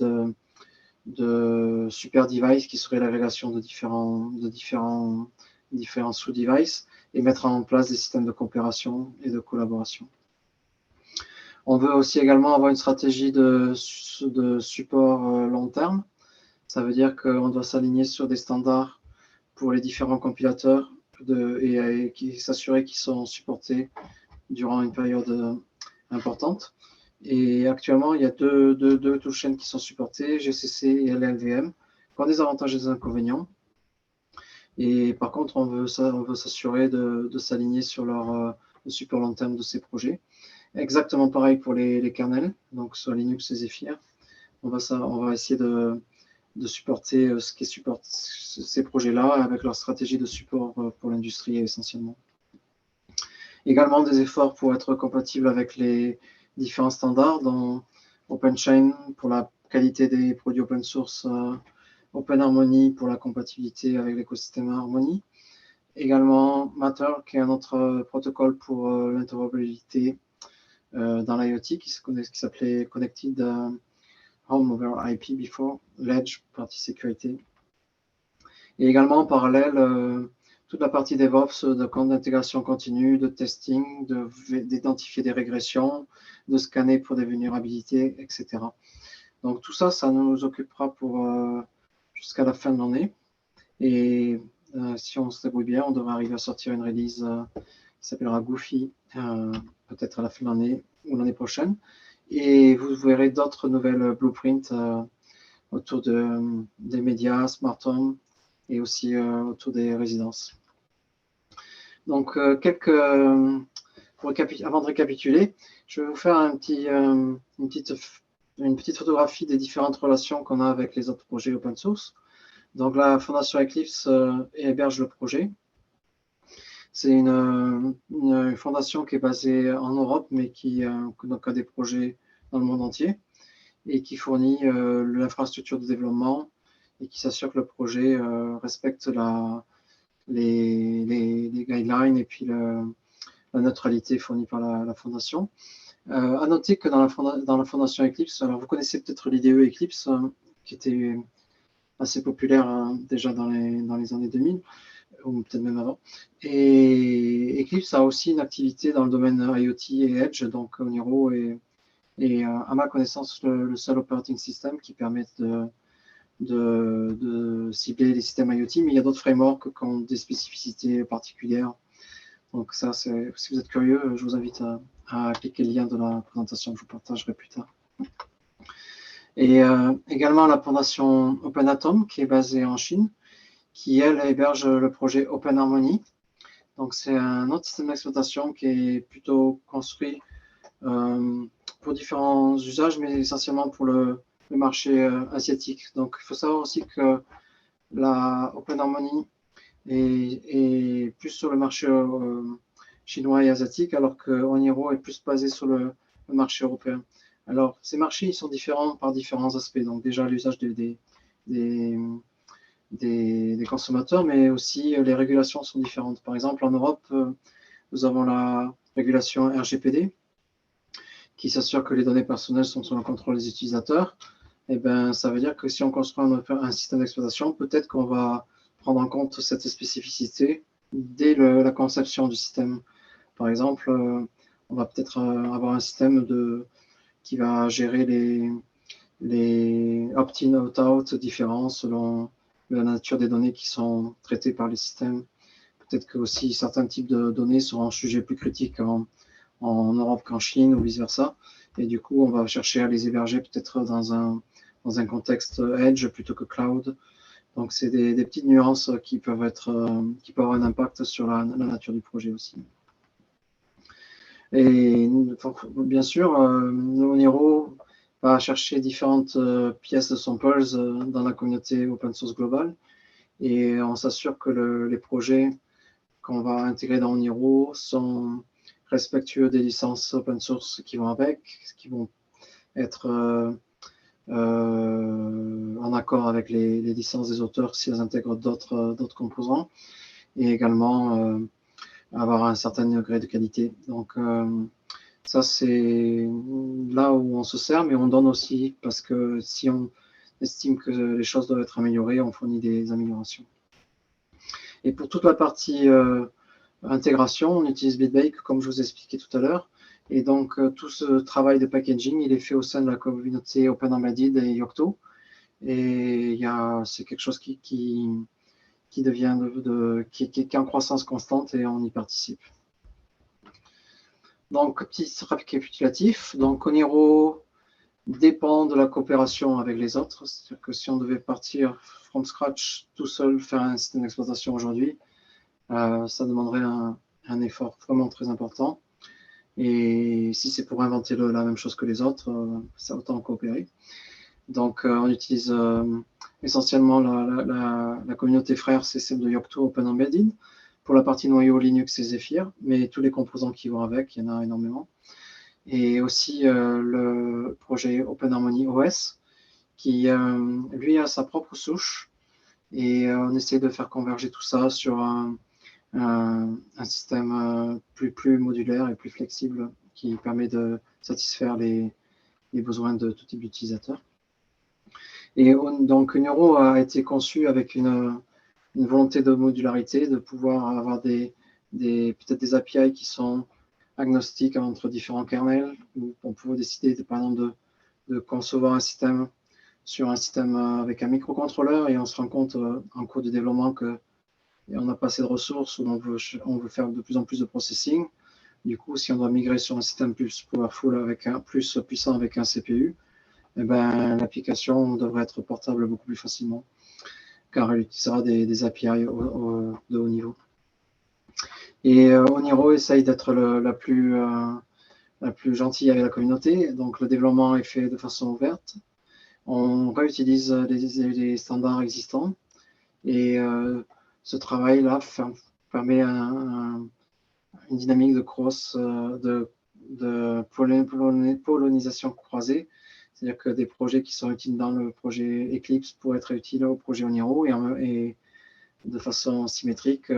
de super device qui serait l'agrégation de différents sous-devices et mettre en place des systèmes de coopération et de collaboration. On veut aussi également avoir une stratégie de support long terme. Ça veut dire qu'on doit s'aligner sur des standards pour les différents compilateurs et s'assurer qu'ils sont supportés durant une période importante. Et actuellement, il y a deux toolchains qui sont supportés, GCC et LLVM, qui ont des avantages et des inconvénients. Et par contre, on veut s'assurer de s'aligner sur le support long terme de ces projets. Exactement pareil pour les kernels, donc sur Linux et Zephyr. On va essayer de supporter ces projets-là avec leur stratégie de support pour l'industrie essentiellement. Également des efforts pour être compatible avec les différents standards dans OpenChain pour la qualité des produits open source, OpenHarmony pour la compatibilité avec l'écosystème Harmony. Également Matter, qui est un autre protocole pour l'interopérabilité dans l'IoT qui s'appelait Connected Home over IP before, Ledge, partie sécurité. Et également en parallèle, toute la partie DevOps, d'intégration continue, de testing, d'identifier des régressions, de scanner pour des vulnérabilités, etc. Donc tout ça, ça nous occupera jusqu'à la fin de l'année. Et si on se débrouille bien, on devrait arriver à sortir une release qui s'appellera Goofy, peut-être à la fin de l'année ou l'année prochaine. Et vous verrez d'autres nouvelles blueprints autour des médias, smart home et aussi autour des résidences. Donc, avant de récapituler, je vais vous faire une petite photographie des différentes relations qu'on a avec les autres projets open source. Donc la Fondation Eclipse héberge le projet. C'est une fondation qui est basée en Europe, mais qui donc, a des projets dans le monde entier et qui fournit l'infrastructure de développement et qui s'assure que le projet respecte les guidelines et puis la neutralité fournie par la fondation. À noter que dans la fondation Eclipse, alors vous connaissez peut-être l'IDE Eclipse, qui était assez populaire déjà dans les années 2000, ou peut-être même avant. Et Eclipse a aussi une activité dans le domaine IoT et Edge, donc Oniro est à ma connaissance le seul operating system qui permet de cibler les systèmes IoT, mais il y a d'autres frameworks qui ont des spécificités particulières. Donc ça, si vous êtes curieux, je vous invite à cliquer le lien de la présentation que je vous partagerai plus tard. Et également la fondation OpenAtom, qui est basée en Chine, qui, elle, héberge le projet Open Harmony. Donc c'est un autre système d'exploitation qui est plutôt construit pour différents usages, mais essentiellement pour le marché asiatique. Donc il faut savoir aussi que la Open Harmony est plus sur le marché chinois et asiatique, alors que Oniro est plus basé sur le marché européen. Alors, ces marchés, ils sont différents par différents aspects. Donc, déjà, l'usage des consommateurs, mais aussi les régulations sont différentes. Par exemple, en Europe, nous avons la régulation RGPD, qui s'assure que les données personnelles sont sous le contrôle des utilisateurs. Et ben, ça veut dire que si on construit un système d'exploitation, peut-être qu'on va prendre en compte cette spécificité dès la conception du système. Par exemple, on va peut-être avoir un système qui va gérer les opt-in, opt-out différents selon la nature des données qui sont traitées par les systèmes. Peut-être que aussi certains types de données seront jugés plus critiques en Europe qu'en Chine ou vice-versa. Et du coup, on va chercher à les héberger peut-être dans un contexte Edge plutôt que Cloud. Donc, c'est des petites nuances qui peuvent avoir un impact sur la nature du projet aussi. Et bien sûr, Oniro va chercher différentes pièces de samples dans la communauté open source globale et on s'assure que les projets qu'on va intégrer dans Oniro sont respectueux des licences open source qui vont avec, qui vont être en accord avec les licences des auteurs si elles intègrent d'autres composants et également avoir un certain degré de qualité. Donc, ça, c'est là où on se sert, mais on donne aussi, parce que si on estime que les choses doivent être améliorées, on fournit des améliorations. Et pour toute la partie intégration, on utilise Bitbake, comme je vous ai expliqué tout à l'heure. Et donc, tout ce travail de packaging, il est fait au sein de la communauté Open Embedded et Yocto. Et c'est quelque chose qui devient qui est en croissance constante et on y participe. Donc, petit récapitulatif. Donc, Oniro dépend de la coopération avec les autres. C'est-à-dire que si on devait partir from scratch tout seul, faire un système d'exploitation aujourd'hui, ça demanderait un effort vraiment très important. Et si c'est pour inventer la même chose que les autres, ça autant coopérer. Donc, on utilise essentiellement la communauté frère, c'est celle de Yocto Open Embedded. Pour la partie noyau, Linux et Zephyr, mais tous les composants qui vont avec, il y en a énormément. Et aussi le projet Open Harmony OS, qui, lui, a sa propre souche. Et on essaie de faire converger tout ça sur un système plus modulaire et plus flexible qui permet de satisfaire les besoins de tout type d'utilisateurs. Et donc, Oniro a été conçu avec une volonté de modularité, de pouvoir avoir peut-être des API qui sont agnostiques entre différents kernels, où on peut décider, par exemple, de concevoir un système sur un système avec un microcontrôleur et on se rend compte en cours de développement qu'on n'a pas assez de ressources ou on veut faire de plus en plus de processing. Du coup, si on doit migrer sur un système plus powerful, plus puissant avec un CPU, eh ben, l'application devrait être portable beaucoup plus facilement, car elle utilisera des API de haut niveau. Et Oniro essaye d'être la plus gentille avec la communauté, donc le développement est fait de façon ouverte. On réutilise les standards existants Et ce travail-là permet une dynamique de cross, de polonisation croisée. C'est-à-dire que des projets qui sont utiles dans le projet Eclipse pourraient être utiles au projet Oniro et de façon symétrique,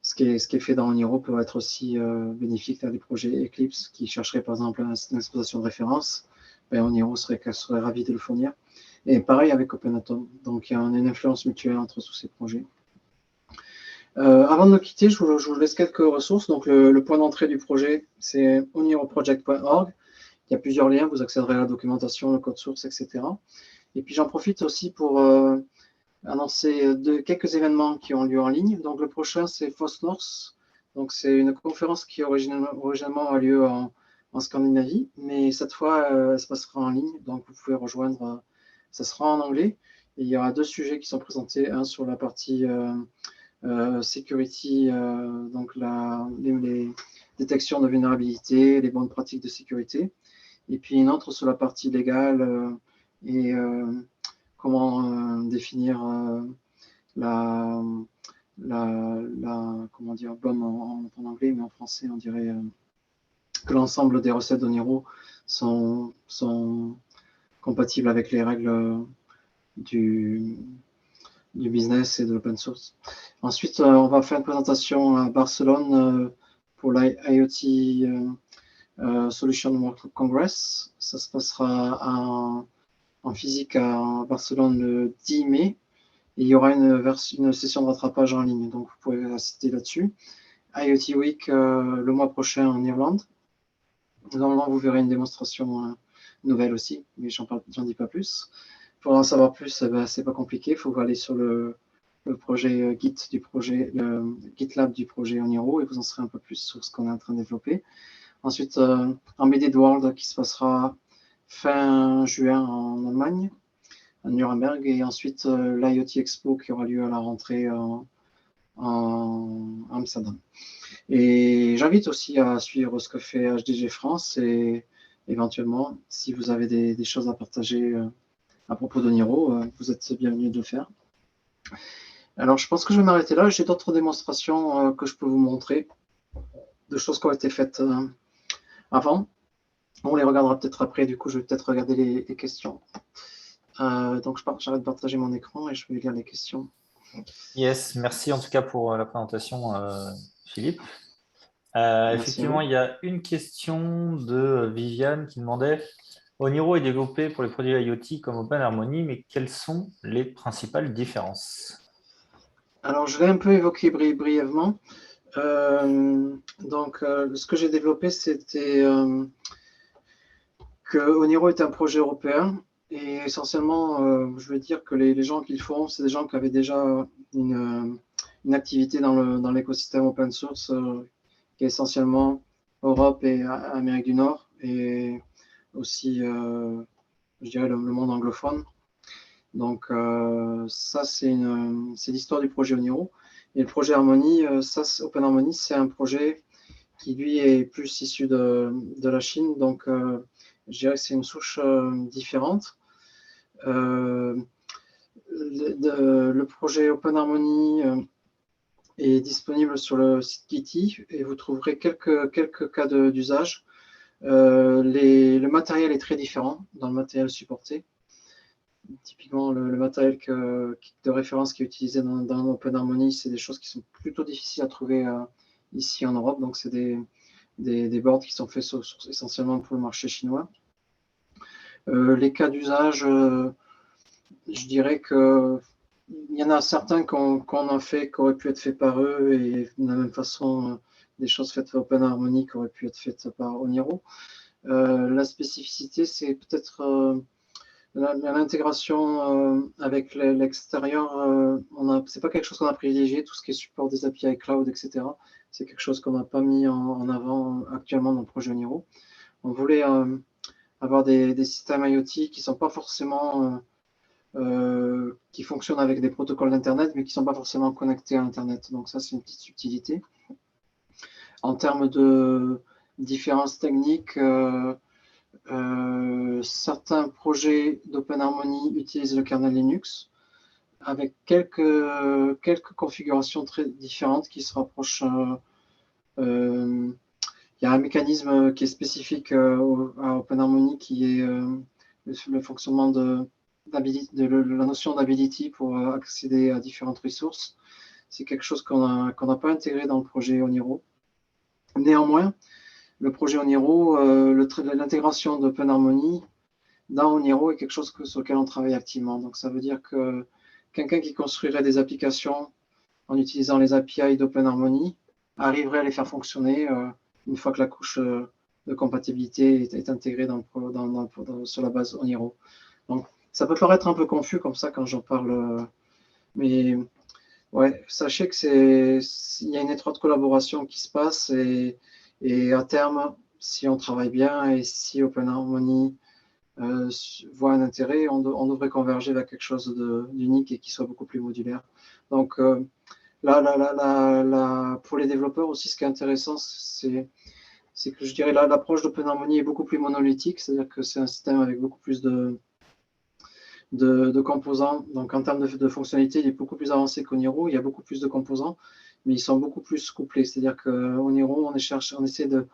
ce qui est fait dans Oniro peut être aussi bénéfique à des projets Eclipse qui chercheraient par exemple une exposition de référence. Ben, Oniro serait ravi de le fournir. Et pareil avec OpenAtom. Donc il y a une influence mutuelle entre tous ces projets. Avant de nous quitter, je vous laisse quelques ressources. Donc le point d'entrée du projet, c'est oniroproject.org. Il y a plusieurs liens, vous accéderez à la documentation, le code source, etc. Et puis j'en profite aussi pour annoncer quelques événements qui ont lieu en ligne. Donc le prochain, c'est FOSNORS. Donc c'est une conférence qui originellement a lieu en Scandinavie, mais cette fois, elle se passera en ligne. Donc vous pouvez rejoindre, ça sera en anglais. Et il y aura 2 sujets qui sont présentés, un sur la partie security, donc les détections de vulnérabilité, les bonnes pratiques de sécurité, et puis une autre sur la partie légale et comment définir comment dire, BOM en anglais, mais en français, on dirait que l'ensemble des recettes d'Oniro sont compatibles avec les règles du business et de l'open source. Ensuite, on va faire une présentation à Barcelone pour l'IoT Solution World Congress. Ça se passera en physique à Barcelone le 10 mai. Et il y aura une session de rattrapage en ligne, donc vous pouvez assister là-dessus. IoT Week le mois prochain en Irlande. Normalement, vous verrez une démonstration nouvelle aussi, mais j'en dis pas plus. Pour en savoir plus, c'est pas compliqué. Il faut aller sur le projet Git du projet, le GitLab du projet Oniro et vous en saurez un peu plus sur ce qu'on est en train de développer. Ensuite, Embedded World qui se passera fin juin en Allemagne, à Nuremberg, et ensuite l'IoT Expo qui aura lieu à la rentrée en Amsterdam. Et j'invite aussi à suivre ce que fait HDG France et éventuellement, si vous avez des choses à partager à propos d'Oniro, vous êtes bienvenus de le faire. Alors, je pense que je vais m'arrêter là. J'ai d'autres démonstrations que je peux vous montrer, de choses qui ont été faites avant. On les regardera peut-être après. Du coup, je vais peut-être regarder les questions. Donc, j'arrête de partager mon écran et je vais lire les questions. Yes, merci en tout cas pour la présentation, Philippe. Effectivement, il y a une question de Viviane qui demandait Oniro est développé pour les produits IoT comme OpenHarmony, mais quelles sont les principales différences? Alors, je l'ai un peu évoqué brièvement. Donc, ce que j'ai développé, c'était que Oniro est un projet européen et essentiellement, je veux dire que les gens qui le font, c'est des gens qui avaient déjà une activité dans l'écosystème open source qui est essentiellement Europe et Amérique du Nord et aussi, je dirais, le monde anglophone. Donc, ça, c'est l'histoire du projet Oniro. Et le projet Harmony, Open Harmony, c'est un projet qui, lui, est plus issu de la Chine. Donc, je dirais que c'est une souche différente. Le projet Open Harmony est disponible sur le site Gitee et vous trouverez quelques cas d'usage. Le matériel est très différent dans le matériel supporté. Typiquement, le matériel de référence qui est utilisé dans Open Harmony, c'est des choses qui sont plutôt difficiles à trouver ici en Europe. Donc, c'est des boards qui sont faits essentiellement pour le marché chinois. Les cas d'usage, je dirais qu'il y en a certains qu'on a fait, qui auraient pu être faits par eux, et de la même façon, des choses faites par Open Harmony qui auraient pu être faites par Oniro. La spécificité, c'est peut-être l'intégration avec l'extérieur. C'est pas quelque chose qu'on a privilégié, tout ce qui est support des API cloud, etc. C'est quelque chose qu'on n'a pas mis en avant actuellement dans le projet Oniro. On voulait avoir des systèmes IoT qui sont pas forcément qui fonctionnent avec des protocoles d'Internet, mais qui ne sont pas forcément connectés à Internet. Donc ça, c'est une petite subtilité. En termes de différences techniques, certains projets d'Open Harmony utilisent le kernel Linux. avec quelques configurations très différentes qui se rapprochent. Il y a un mécanisme qui est spécifique à OpenHarmony qui est le fonctionnement de la notion d'ability pour accéder à différentes ressources. C'est quelque chose qu'on n'a pas intégré dans le projet Oniro. Néanmoins, le projet Oniro, l'intégration d'OpenHarmony dans Oniro est quelque chose sur lequel on travaille activement. Donc, ça veut dire que quelqu'un qui construirait des applications en utilisant les API d'OpenHarmony arriverait à les faire fonctionner une fois que la couche de compatibilité est intégrée sur la base Oniro. Donc, ça peut paraître un peu confus comme ça quand j'en parle, mais ouais, sachez qu'il y a une étroite collaboration qui se passe et à terme, si on travaille bien et si OpenHarmony voit un intérêt, on devrait converger vers quelque chose d'unique et qui soit beaucoup plus modulaire. Donc, là, pour les développeurs aussi, ce qui est intéressant, c'est que je dirais l'approche d'OpenHarmony est beaucoup plus monolithique, c'est-à-dire que c'est un système avec beaucoup plus de composants. Donc, en termes de fonctionnalité, il est beaucoup plus avancé qu'Oniro. Il y a beaucoup plus de composants, mais ils sont beaucoup plus couplés. C'est-à-dire qu'Oniro, on essaie de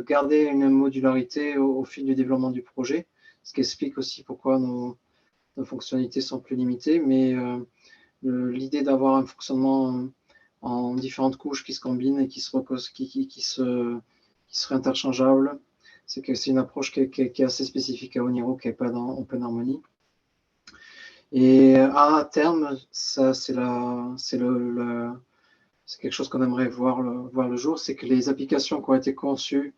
garder une modularité au fil du développement du projet, ce qui explique aussi pourquoi nos fonctionnalités sont plus limitées. Mais l'idée d'avoir un fonctionnement en différentes couches qui se combinent et qui seraient interchangeables, c'est une approche qui est assez spécifique à Oniro, qui n'est pas dans OpenHarmony. Et à terme, ça c'est quelque chose qu'on aimerait voir le jour, c'est que les applications qui ont été conçues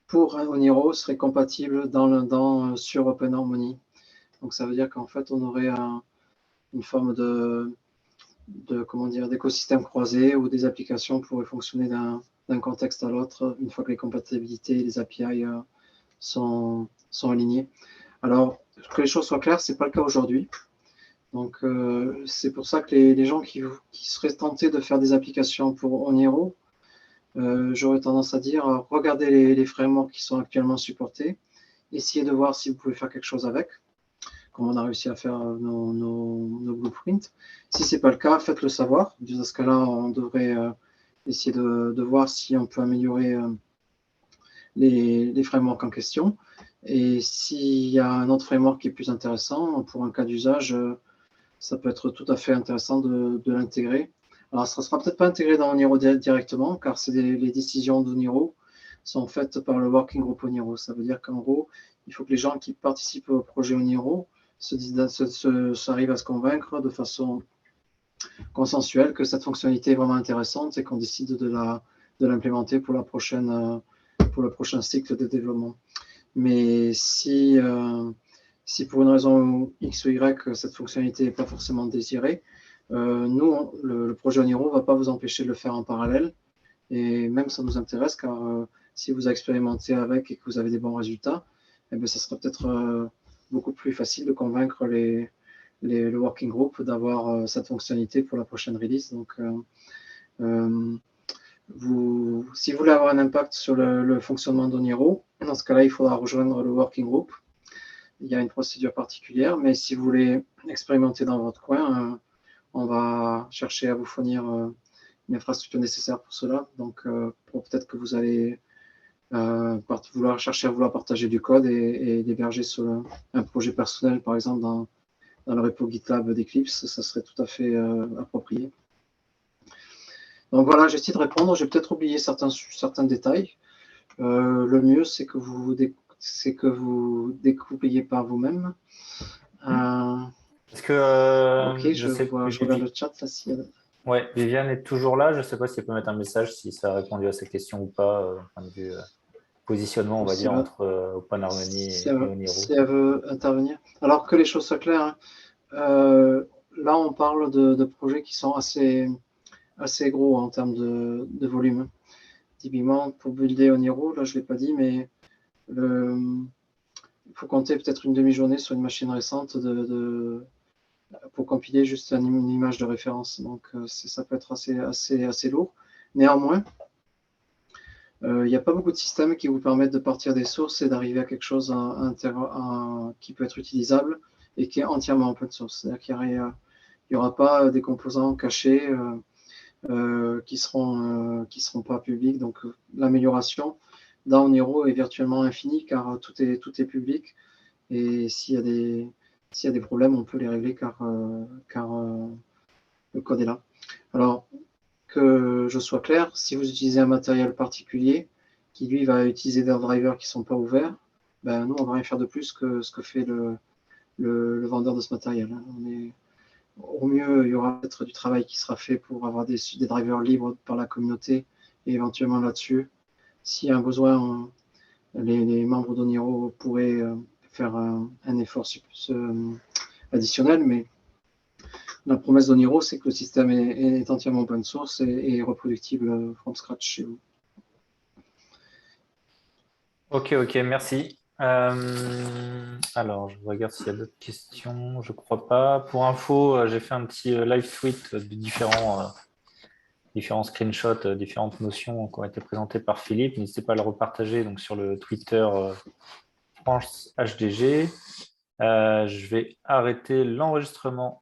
pour Oniro seraient compatibles sur OpenHarmony. Donc ça veut dire qu'en fait on aurait une forme d'écosystème croisé où des applications pourraient fonctionner d'un contexte à l'autre une fois que les compatibilités et les API sont alignées. Alors, que les choses soient claires, ce n'est pas le cas aujourd'hui. Donc, c'est pour ça que les gens qui seraient tentés de faire des applications pour Oniro, j'aurais tendance à dire, regardez les frameworks qui sont actuellement supportés, essayez de voir si vous pouvez faire quelque chose avec, comme on a réussi à faire nos blueprints. Si ce n'est pas le cas, faites-le savoir. Dans ce cas-là, on devrait essayer de voir si on peut améliorer les frameworks en question. Et s'il y a un autre framework qui est plus intéressant, pour un cas d'usage, ça peut être tout à fait intéressant de l'intégrer. Alors, ça ne sera peut-être pas intégré dans Oniro directement, car les décisions d'Oniro sont faites par le Working Group Oniro. Ça veut dire qu'en gros, il faut que les gens qui participent au projet Oniro s'arrivent à se convaincre de façon consensuelle que cette fonctionnalité est vraiment intéressante et qu'on décide de l'implémenter pour le prochain cycle de développement. Mais si pour une raison X ou Y, cette fonctionnalité n'est pas forcément désirée, nous, le projet Oniro ne va pas vous empêcher de le faire en parallèle. Et même ça nous intéresse, car si vous expérimentez avec et que vous avez des bons résultats, eh bien, ça sera peut-être beaucoup plus facile de convaincre le working group d'avoir cette fonctionnalité pour la prochaine release. Donc, si vous voulez avoir un impact sur le fonctionnement d'Oniro, dans ce cas-là, il faudra rejoindre le working group. Il y a une procédure particulière, mais si vous voulez expérimenter dans votre coin, on va chercher à vous fournir une infrastructure nécessaire pour cela. Donc, peut-être que vous allez chercher à vouloir partager du code et l'héberger sur un projet personnel, par exemple, dans le repo GitLab d'Eclipse, ça serait tout à fait approprié. Donc voilà, j'ai essayé de répondre. J'ai peut-être oublié certains détails. Le mieux, c'est que vous découpiez par vous-même. Est-ce que ok, je regarde le chat là. Ouais, Viviane est toujours là. Je ne sais pas si elle peut mettre un message, si ça a répondu à cette question ou pas, point de vue positionnement, on va dire, entre OpenHarmony et Oniro. Si elle veut intervenir. Alors que les choses soient claires, là, on parle de projets qui sont assez gros en termes de volume. Typiquement, pour builder Oniro, là, je ne l'ai pas dit, mais il faut compter peut-être une demi-journée sur une machine récente pour compiler juste une image de référence. Donc, ça peut être assez lourd. Néanmoins, il n'y a pas beaucoup de systèmes qui vous permettent de partir des sources et d'arriver à quelque chose qui peut être utilisable et qui est entièrement open source. C'est-à-dire qu'il il n'y aura pas des composants cachés qui seront pas publics. Donc, l'amélioration dans Oniro est virtuellement infinie car tout est public. Et s'il y a des problèmes, on peut les régler car le code est là. Alors, que je sois clair, si vous utilisez un matériel particulier qui, lui, va utiliser des drivers qui ne sont pas ouverts, ben, nous, on ne va rien faire de plus que ce que fait le vendeur de ce matériel. Au mieux, il y aura peut-être du travail qui sera fait pour avoir des drivers libres par la communauté et éventuellement là-dessus, s'il y a un besoin, les membres d'Oniro pourraient faire un effort additionnel, mais la promesse d'Oniro, c'est que le système est entièrement open source et reproductible from scratch chez vous. Ok, merci. Alors, je regarde s'il y a d'autres questions. Je ne crois pas. Pour info, j'ai fait un petit live tweet de différents screenshots, différentes notions qui ont été présentées par Philippe. N'hésitez pas à le repartager donc, sur le Twitter France HDG. Je vais arrêter l'enregistrement